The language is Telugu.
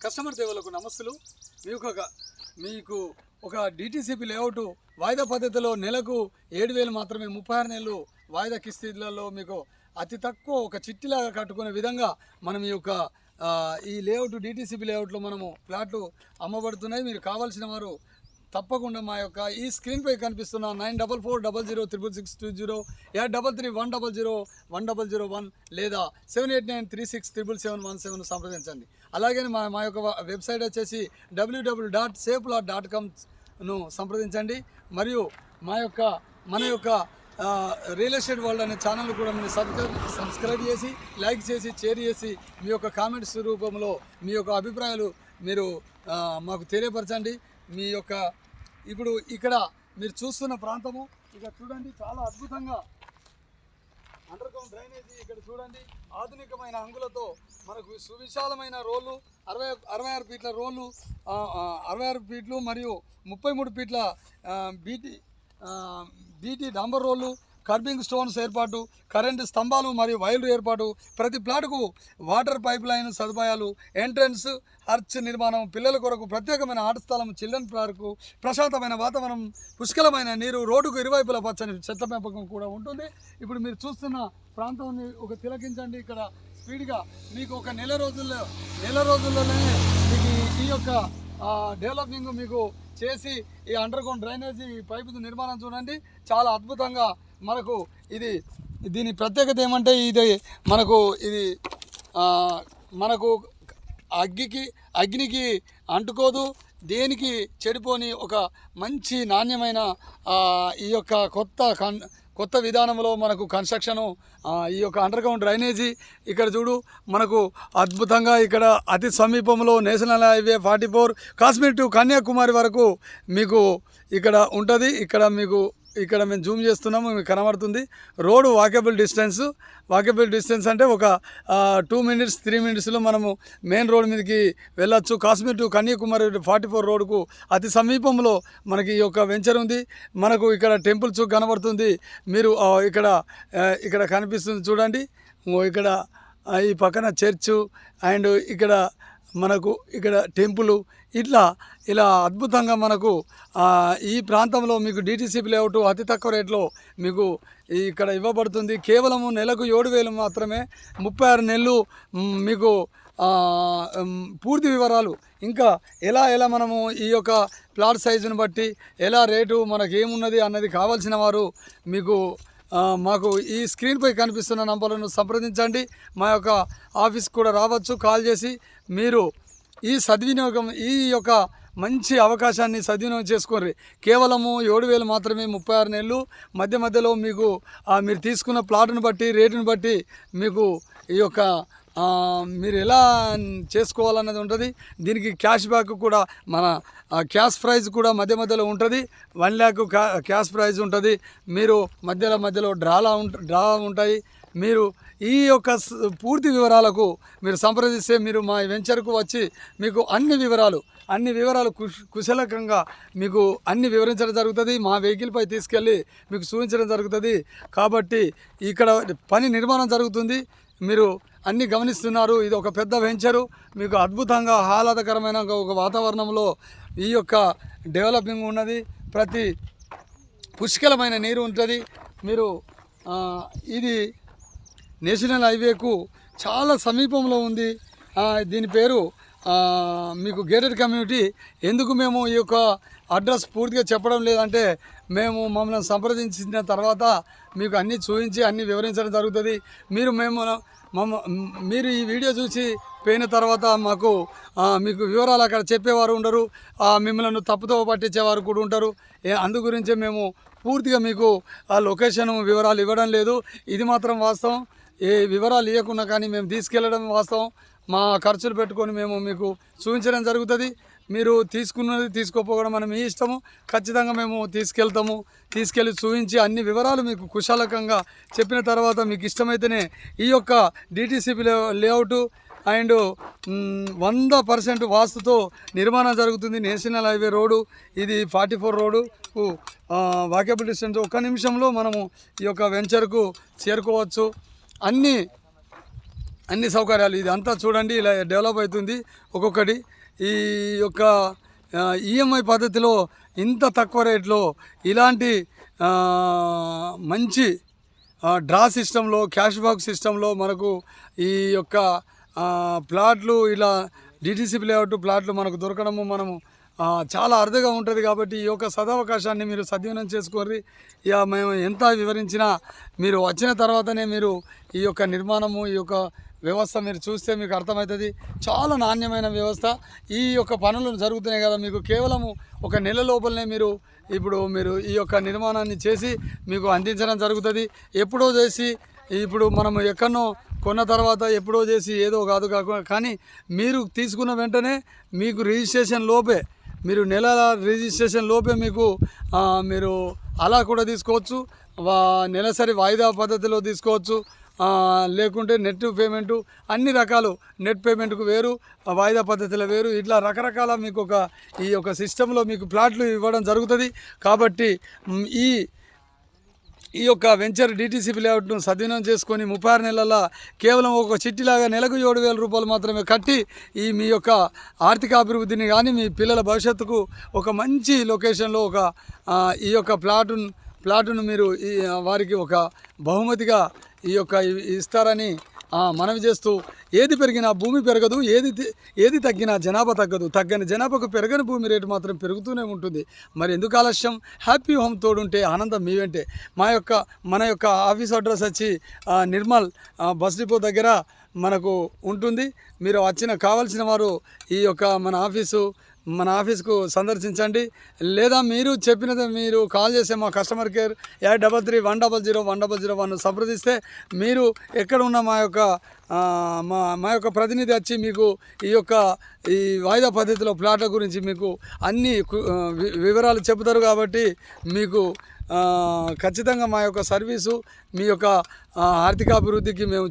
కస్టమర్ సేవలకు నమస్తులు. మీకు ఒక డిటిసిపి లేఅవుట్ వాయిదా పద్ధతిలో నెలకు 7,000 మాత్రమే 36 నెలలు వాయిదా కిస్తీలలో మీకు అతి తక్కువ ఒక చిట్టిలాగా కట్టుకునే విధంగా మనం ఈ లేఅవుట్ డిటిసిపి లేఅవుట్లో మనము ప్లాట్లు అమ్మబడుతున్నాయి. మీరు కావాల్సిన వారు తప్పకుండా మా యొక్క ఈ స్క్రీన్పై కనిపిస్తున్న 9440006620 8331001001 లేదా 7893677717 సంప్రదించండి. అలాగే మా యొక్క వెబ్సైట్ వచ్చేసి www.safeplot.com సంప్రదించండి. మరియు మన యొక్క రియల్ ఎస్టేట్ వరల్డ్ అనే ఛానల్ కూడా మీరు సబ్స్క్రైబ్ చేసి లైక్ చేసి షేర్ చేసి మీ యొక్క కామెంట్స్ రూపంలో మీ యొక్క అభిప్రాయాలు మీరు మాకు తెలియపరచండి. మీ యొక్క ఇప్పుడు ఇక్కడ మీరు చూస్తున్న ప్రాంతము ఇక చూడండి, చాలా అద్భుతంగా అండర్ గ్రౌండ్ డ్రైనేజీ ఇక్కడ చూడండి. ఆధునికమైన హంగులతో మనకు సువిశాలమైన రోడ్లు 66 ఫీట్ల రోడ్లు 66 ఫీట్లు మరియు 33 ఫీట్ల బీటీ డాంబర్ రోడ్లు, కర్బింగ్ స్టోన్స్ ఏర్పాటు, కరెంటు స్తంభాలు మరియు వైర్లు ఏర్పాటు, ప్రతి ప్లాట్కు వాటర్ పైప్ లైన్ సదుపాయాలు, ఎంట్రన్స్ ఆర్చ్ నిర్మాణం, పిల్లల కొరకు ప్రత్యేకమైన ఆట స్థలం, చిల్డ్రన్ పార్కు, ప్రశాంతమైన వాతావరణం, పుష్కలమైన నీరు, రోడ్డుకు ఇరువైపుల పచ్చని చెట్ల పెంపకం కూడా ఉంటుంది. ఇప్పుడు మీరు చూస్తున్న ప్రాంతాన్ని ఒక తిలకించండి. ఇక్కడ స్పీడ్గా మీకు ఒక నెల రోజుల్లోనే మీకు ఈ యొక్క డెవలపింగ్ మీకు చేసి ఈ అండర్ గ్రౌండ్ డ్రైనేజీ పైపు నిర్మాణం చూడండి, చాలా అద్భుతంగా మనకు దీని ప్రత్యేకత ఏమంటే మనకు అగ్నికి అంటుకోదు, దేనికి చెడిపోని ఒక మంచి నాణ్యమైన ఈ యొక్క కొత్త విధానంలో మనకు కన్స్ట్రక్షను ఈ యొక్క అండర్ గ్రౌండ్ డ్రైనేజీ ఇక్కడ చూడు మనకు అద్భుతంగా ఇక్కడ అతి సమీపంలో national highway 44 Kashmir to Kanyakumari వరకు మీకు ఇక్కడ ఉంటుంది. ఇక్కడ మేము జూమ్ చేస్తున్నాము, మీకు కనబడుతుంది. రోడ్డు వాకబుల్ డిస్టెన్స్ అంటే ఒక 2 మినిట్స్ 3 మినిట్స్లో మనము మెయిన్ రోడ్ మీదకి వెళ్ళొచ్చు. కాశ్మీర్ టు కన్యాకుమారి 44 రోడ్డుకు అతి సమీపంలో మనకి ఈ యొక్క వెంచర్ ఉంది. మనకు ఇక్కడ టెంపుల్స్ కనబడుతుంది. మీరు ఇక్కడ కనిపిస్తుంది చూడండి. ఇక్కడ ఈ పక్కన చర్చు అండ్ ఇక్కడ టెంపుల్ ఇలా అద్భుతంగా మనకు ఈ ప్రాంతంలో మీకు డిటిసిపి లేఅవుట్ అతి తక్కువ రేట్లో మీకు ఇక్కడ ఇవ్వబడుతుంది. కేవలము నెలకు 7,000 మాత్రమే 36 నెలలు మీకు పూర్తి వివరాలు ఇంకా ఎలా మనము ఈ యొక్క ప్లాట్ సైజును బట్టి ఎలా రేటు మనకు ఏమున్నది అన్నది కావాల్సిన వారు మాకు ఈ స్క్రీన్పై కనిపిస్తున్న నంబర్లను సంప్రదించండి. మా యొక్క ఆఫీస్ కూడా రావచ్చు కాల్ చేసి. మీరు ఈ యొక్క మంచి అవకాశాన్ని సద్వినియోగం చేసుకోండి. కేవలము 7,000 మాత్రమే 36 నెలలు. మధ్యలో మీకు మీరు తీసుకున్న ప్లాట్ను బట్టి రేటును బట్టి మీకు ఈ యొక్క మీరు ఎలా చేసుకోవాలన్నది ఉంటుంది. దీనికి క్యాష్ బ్యాక్ కూడా మన క్యాష్ ప్రైజ్ కూడా మధ్యలో ఉంటుంది. 1 lakh క్యాష్ ప్రైజ్ ఉంటుంది. మీరు మధ్యలో డ్రా ఉంటాయి. మీరు ఈ యొక్క పూర్తి వివరాలకు మీరు సంప్రదిస్తే మీరు మా వెంచర్కు వచ్చి మీకు అన్ని వివరాలు కుశలకంగా మీకు అన్ని వివరించడం జరుగుతుంది. మా వెహికల్పై తీసుకెళ్ళి మీకు చూపించడం జరుగుతుంది. కాబట్టి ఇక్కడ పని నిర్మాణం జరుగుతుంది. మీరు అన్నీ గమనిస్తున్నారు. ఇది ఒక పెద్ద వెంచరు. మీకు అద్భుతంగా ఆహ్లాదకరమైన ఒక వాతావరణంలో ఈ యొక్క డెవలపింగ్ ఉన్నది. ప్రతి పుష్కలమైన నీరు ఉంటుంది. మీరు ఇది నేషనల్ హైవేకు చాలా సమీపంలో ఉంది. దీని పేరు మీకు గేటెడ్ కమ్యూనిటీ. ఎందుకు మేము ఈ యొక్క అడ్రస్ పూర్తిగా చెప్పడం లేదంటే మమ్మల్ని సంప్రదించిన తర్వాత మీకు అన్నీ చూపించి అన్నీ వివరించడం జరుగుతుంది. మీరు ఈ వీడియో చూసి పోయిన తర్వాత మీకు వివరాలు అక్కడ చెప్పేవారు ఉండరు, మిమ్మల్ని తప్పుతో పట్టించేవారు కూడా ఉంటారు. అందు గురించే మేము పూర్తిగా మీకు ఆ లొకేషన్ వివరాలు ఇవ్వడం లేదు. ఇది మాత్రం వాస్తవం. ఏ వివరాలు ఇవ్వకుండా కానీ మేము తీసుకెళ్ళడం వాస్తవం. మా ఖర్చులు పెట్టుకొని మేము మీకు చూపించడం జరుగుతుంది. మీరు తీసుకున్నది తీసుకోపోవడం మనం మీ ఇష్టము. ఖచ్చితంగా మేము తీసుకెళ్ళి చూపించి అన్ని వివరాలు మీకు కుశలకంగా చెప్పిన తర్వాత మీకు ఇష్టమైతేనే ఈ యొక్క డిటిసిపి లేఅవుట్ అండ్ 100% వాస్తుతో నిర్మాణం జరుగుతుంది. నేషనల్ హైవే రోడ్డు ఇది 44 రోడ్డుకు వాకబుల్ డిస్టెన్స్ 1 నిమిషంలో మనము ఈ యొక్క వెంచర్కు చేరుకోవచ్చు. అన్ని సౌకర్యాలు ఇది అంతా చూడండి ఇలా డెవలప్ అవుతుంది ఒక్కొక్కటి. ఈ యొక్క ఈఎంఐ పద్ధతిలో ఇంత తక్కువ రేట్లో ఇలాంటి మంచి డ్రా సిస్టంలో క్యాష్ బ్యాక్ సిస్టంలో మనకు ఈ యొక్క ప్లాట్లు ఇలా డిటిసిపి లేఅవుట్ ప్లాట్లు మనకు దొరకడము మనము చాలా అరుదుగా ఉంటుంది. కాబట్టి ఈ యొక్క సదవకాశాన్ని మీరు సద్వినియోగం చేసుకోండి. ఇక మేము ఎంత వివరించినా మీరు వచ్చిన తర్వాతనే మీరు ఈ యొక్క నిర్మాణము ఈ యొక్క వ్యవస్థ మీరు చూస్తే మీకు అర్థమవుతుంది. చాలా నాణ్యమైన వ్యవస్థ. ఈ యొక్క పనులు జరుగుతున్నాయి కదా, మీకు కేవలము ఒక నెల లోపలనే మీరు ఈ యొక్క నిర్మాణాన్ని చేసి మీకు అందించడం జరుగుతుంది. ఎప్పుడో చేసి ఇప్పుడు మనము ఎక్కడనో కొన్న తర్వాత ఎప్పుడో చేసి ఏదో కాదు కానీ మీరు తీసుకున్న వెంటనే మీకు రిజిస్ట్రేషన్ లోపే మీరు నెలల రిజిస్ట్రేషన్ లోపే మీరు అలా కూడా తీసుకోవచ్చు. నెలసరి వాయిదా పద్ధతిలో తీసుకోవచ్చు. లేకుంటే నెట్ పేమెంటు అన్ని రకాలు, నెట్ పేమెంట్కు వేరు, వాయిదా పద్ధతిలో వేరు, ఇట్లా రకరకాల మీకు ఈ యొక్క సిస్టంలో మీకు ప్లాట్లు ఇవ్వడం జరుగుతుంది. కాబట్టి ఈ యొక్క వెంచర్ డిటిసిపి లేఅవుట్ను సద్వినియోగం చేసుకొని 36 నెలల కేవలం ఒక చిట్టిలాగా నెలకు 7,000 రూపాయలు మాత్రమే కట్టి మీ యొక్క ఆర్థిక అభివృద్ధిని కానీ మీ పిల్లల భవిష్యత్తుకు ఒక మంచి లొకేషన్లో ఈ యొక్క ప్లాటును మీరు వారికి ఒక బహుమతిగా ఇస్తారని మనవి చేస్తూ, ఏది పెరిగినా భూమి పెరగదు, ఏది తగ్గినా జనాభా తగ్గదు, తగ్గని జనాభాకు పెరగని భూమి రేటు మాత్రం పెరుగుతూనే ఉంటుంది. మరి ఎందుకు ఆలస్యం? హ్యాపీ హోమ్ తోడుంటే ఆనందం మీ వెంటే. మన యొక్క ఆఫీస్ అడ్రస్ వచ్చి నిర్మల్ బస్ డిపో దగ్గర మనకు ఉంటుంది. మీరు కావాల్సిన వారు ఈ యొక్క మన ఆఫీస్కు సందర్శించండి. లేదా మీరు చెప్పినది మీరు కాల్ చేసే మా కస్టమర్ కేర్ 8331001001 సంప్రదిస్తే మీరు ఎక్కడ ఉన్న మా యొక్క ప్రతినిధి వచ్చి మీకు ఈ వాయిదా పద్ధతిలో ప్లాట్ల గురించి మీకు అన్ని వివరాలు చెబుతారు. కాబట్టి మీకు ఖచ్చితంగా మా యొక్క సర్వీసు మీ యొక్క ఆర్థిక అభివృద్ధికి మేము